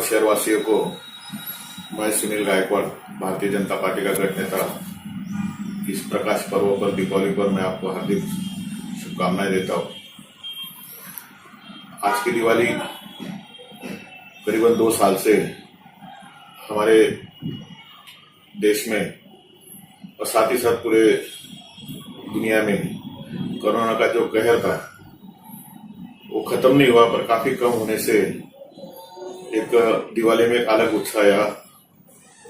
शहरवासियों को मैं सुनील गायकवाड़, भारतीय जनता पार्टी का गठ नेता, इस प्रकाश पर्व पर, दीपावली पर मैं आपको हार्दिक शुभकामनाएं देता हूँ। आज की दिवाली करीबन 2 साल से हमारे देश में और साथ ही साथ पूरे दुनिया में कोरोना का जो कहर था वो खत्म नहीं हुआ, पर काफी कम होने से एक दिवाली में एक अलग उत्साह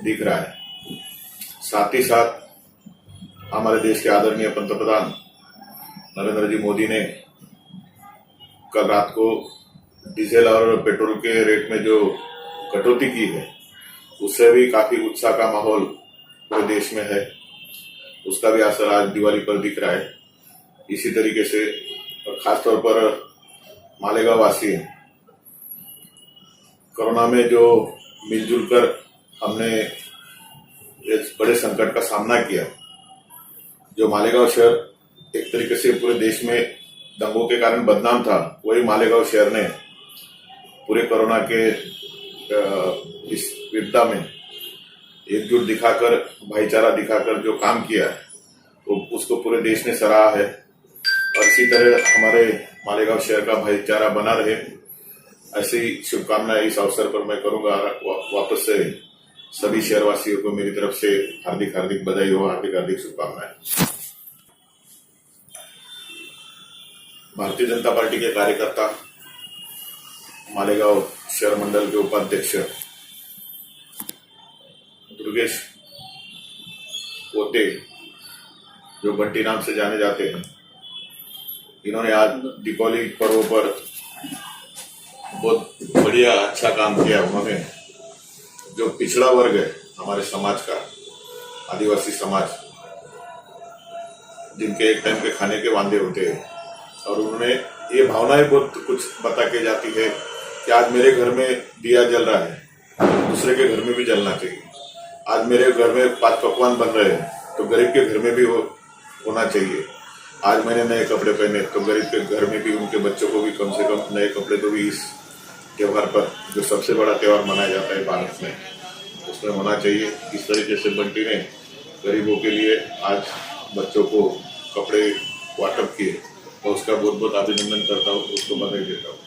दिख रहा है। साथ ही साथ हमारे देश के आदरणीय पंतप्रधान नरेंद्र जी मोदी ने कल रात को डीजल और पेट्रोल के रेट में जो कटौती की है, उससे भी काफी उत्साह का माहौल पूरे देश में है। उसका भी असर आज दिवाली पर दिख रहा है। इसी तरीके से और खासतौर पर मालेगांव वासी कोरोना में जो मिलजुल कर हमने इस बड़े संकट का सामना किया, जो मालेगांव शहर एक तरीके से पूरे देश में दंगों के कारण बदनाम था, वही मालेगांव शहर ने पूरे कोरोना के इस विपदा में एकजुट दिखाकर, भाईचारा दिखाकर जो काम किया है, तो उसको पूरे देश ने सराहा है। और इसी तरह हमारे मालेगांव शहर का भाईचारा बना रहे, ऐसी शुभकामनाएं इस अवसर पर मैं करूंगा। वापस से सभी शहरवासियों को मेरी तरफ से हार्दिक हार्दिक बधाई हो, हार्दिक हार्दिक शुभकामनाएं। भारतीय जनता पार्टी के कार्यकर्ता, मालेगांव शहर मंडल के उपाध्यक्ष दुर्गेश पोते, जो बंटी नाम से जाने जाते हैं, इन्होंने आज दीपावली पर्व पर बहुत बढ़िया अच्छा काम किया। उन्होंने जो पिछड़ा वर्ग है हमारे समाज का, आदिवासी समाज, जिनके एक टाइम के खाने के वांदे होते हैं, और उन्होंने ये भावनाएं बहुत कुछ बता के जाती है कि आज मेरे घर में दिया जल रहा है, दूसरे के घर में भी जलना चाहिए। आज मेरे घर में 5 पकवान बन रहे हैं, तो गरीब के घर में भी होना चाहिए। आज मैंने नए कपड़े पहने, तो गरीब के घर में भी, उनके बच्चों को भी कम से कम नए कपड़े तो भी इस त्योहार पर, जो सबसे बड़ा त्योहार मनाया जाता है भारत में, उसमें होना चाहिए। इस तरीके से बंटी ने गरीबों के लिए आज बच्चों को कपड़े वाटप किए, और उसका बहुत बहुत अभिनंदन करता हूँ, उसको बधाई देता हूँ।